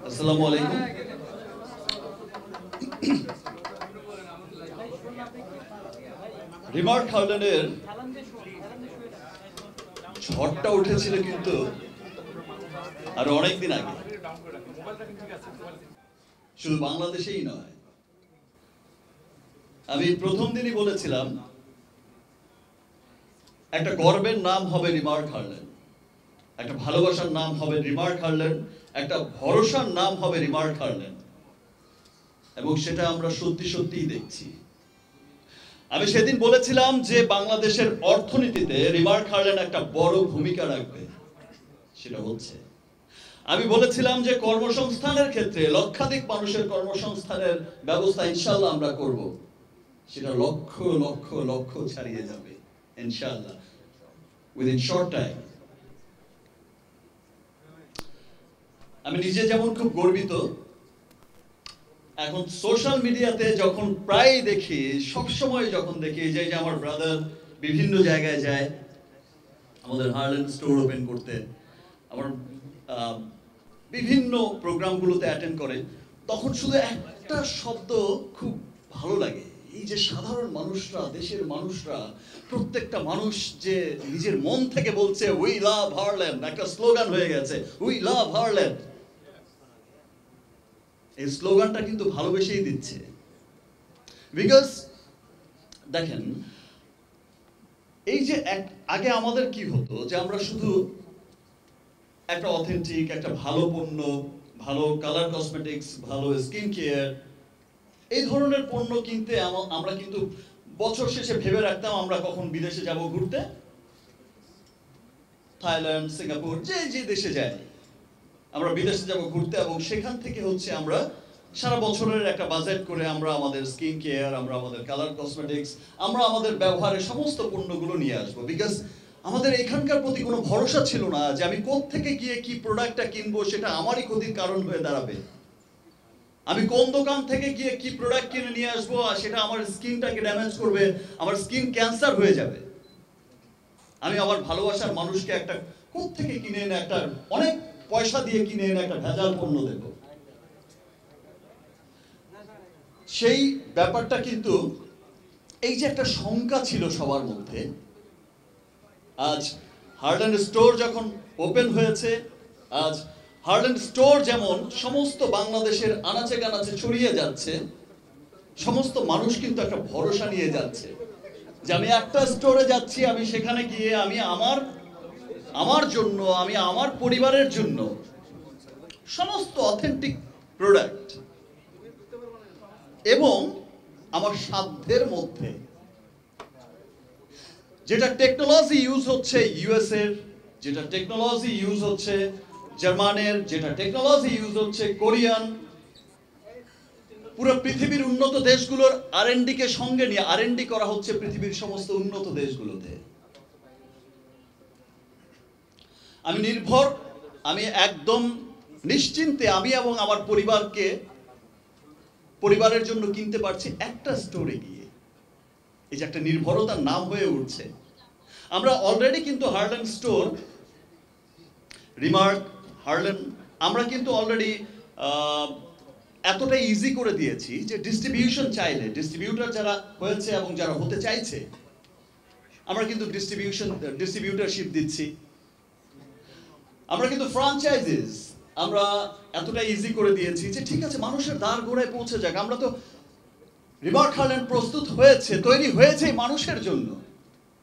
আসসালামু আলাইকুম। রিমার্ক হার্লেনের ঝড়টা উঠেছিল কিন্তু আরো অনেকদিন আগে, শুধু বাংলাদেশেই নয়। আমি প্রথম দিনই বলেছিলাম একটা গর্বের নাম হবে রিমার্ক হার্লেন, একটা ভালোবাসার নাম হবে রিমার্ক হার্লেন, একটা ভরসার নাম হবে রিমার্ক হার্লেন, এবং সেটা আমরা সত্যি সত্যিই দেখছি। আমি সেদিন বলেছিলাম যে বাংলাদেশের অর্থনীতিতে রিমার্ক হার্লেন একটা বড় ভূমিকা রাখবে, সেটা হচ্ছে। আমি বলেছিলাম যে কর্মসংস্থানের ক্ষেত্রে লক্ষাধিক মানুষের কর্মসংস্থানের ব্যবস্থা ইনশাআল্লাহ আমরা করব, সেটা লক্ষ লক্ষ লক্ষ ছাড়িয়ে যাবে ইনশাআল্লাহ উইদিন শর্ট টাইম। আমি নিজে যেমন খুব গর্বিত, এখন সোশ্যাল মিডিয়াতে যখন প্রায় দেখি, সবসময় যখন দেখি যে আমার ব্রাদার বিভিন্ন জায়গায় যায় আমাদের হার্লেন স্টোর ওপেন করতে, আমার বিভিন্ন প্রোগ্রামগুলোতে অ্যাটেন্ড করে, তখন শুধু একটা শব্দ খুব ভালো লাগে, এই যে সাধারণ মানুষরা, দেশের মানুষরা, প্রত্যেকটা মানুষ যে নিজের মন থেকে বলছে উই লাভ হার্লেন, একটা স্লোগান হয়ে গেছে উই লাভ হার্লেন। এই স্লোগানটা কিন্তু ভালোবেসেই দিচ্ছে। বিকজ দেখেন, এই যে আগে আমাদের কি হতো যে আমরা শুধু একটা অথেন্টিক, একটা ভালো পণ্য, ভালো কালার কসমেটিক্স, ভালো স্কিন কেয়ার, এই ধরনের পণ্য কিনতে আমরা কিন্তু বছর শেষে ভেবে রাখতাম আমরা কখন বিদেশে যাব ঘুরতে, থাইল্যান্ড, সিঙ্গাপুর, যে দেশে যাই আমরা বিদেশে যাব ঘুরতে, এবং সেখান থেকে হচ্ছে আমরা সারা বছরের একটা বাজেট করে আমরা আমাদের স্কিন কেয়ার, আমরা আমাদের কালার কসমেটিক্স, আমরা আমাদের ব্যবহারের সমস্ত পণ্যগুলো নিয়ে আসবো। বিকজ আমাদের এখানকার প্রতি কোনো ভরসা ছিল না যে আমি কোত্থেকে গিয়ে কি প্রোডাক্টটা কিনবো, সেটা আমারই ক্ষতির কারণ হয়ে দাঁড়াবে। আমি কোন দোকান থেকে গিয়ে কি প্রোডাক্ট কিনে নিয়ে আসবো আর সেটা আমার স্কিনটাকে ড্যামেজ করবে, আমার স্কিন ক্যান্সার হয়ে যাবে। আমি আমার ভালোবাসার মানুষকে একটা কোত্থেকে কিনে এনে, একটা অনেক পয়সা দিয়ে কিনে এনে একটা ভেজাল পণ্য দেব, সেই ব্যাপারটা কিন্তু এই যে একটা শঙ্কা ছিল সবার মধ্যে, আজ হার্লেন স্টোর যখন ওপেন হয়েছে, আজ হার্লেন স্টোর যেমন সমস্ত বাংলাদেশের আনাচে কানাচে ছড়িয়ে যাচ্ছে, সমস্ত মানুষ কিন্তু একটা ভরসা নিয়ে যাচ্ছে যে আমি একটা স্টোরে যাচ্ছি, আমি সেখানে গিয়ে আমি আমার জন্য, আমি আমার পরিবারের জন্য সমস্ত অথেন্টিক প্রোডাক্ট এবং আমার সাধ্যের মধ্যে, যেটা টেকনোলজি ইউজ হচ্ছে ইউএস এর, যেটা টেকনোলজি ইউজ হচ্ছে জার্মানের, যেটা টেকনোলজি ইউজ হচ্ছে কোরিয়ান, পুরো পৃথিবীর উন্নত দেশগুলোর R&D কে সঙ্গে নিয়ে R&D করা হচ্ছে পৃথিবীর সমস্ত উন্নত দেশগুলোতে। আমি একদম নিশ্চিন্তে আমি এবং আমার পরিবারের জন্য কিনতে পারছি একটা স্টোরে গিয়ে। এই যে একটা নির্ভরতার নাম হয়ে উঠছে। আমরা অলরেডি কিন্তু হার্লেন স্টোর, রিমার্ক, হার্লেন, আমরা কিন্তু অলরেডি এতটা ইজি করে দিয়েছি যে ডিস্ট্রিবিউশন চাইলে, ডিস্ট্রিবিউটর যারা হয়েছে এবং যারা হতে চাইছে, আমরা কিন্তু ডিস্ট্রিবিউটরশিপ দিচ্ছি। আমরা কিন্তু ফ্র্যাঞ্চাইজিস আমরা এতটা ইজি করে দিয়েছি যে ঠিক আছে, মানুষের দ্বার গোড়ায় পৌঁছে যাক। আমরা তো রিমার্ক হার্লেন প্রস্তুত হয়েছে, তৈরি হয়েছে মানুষের জন্য।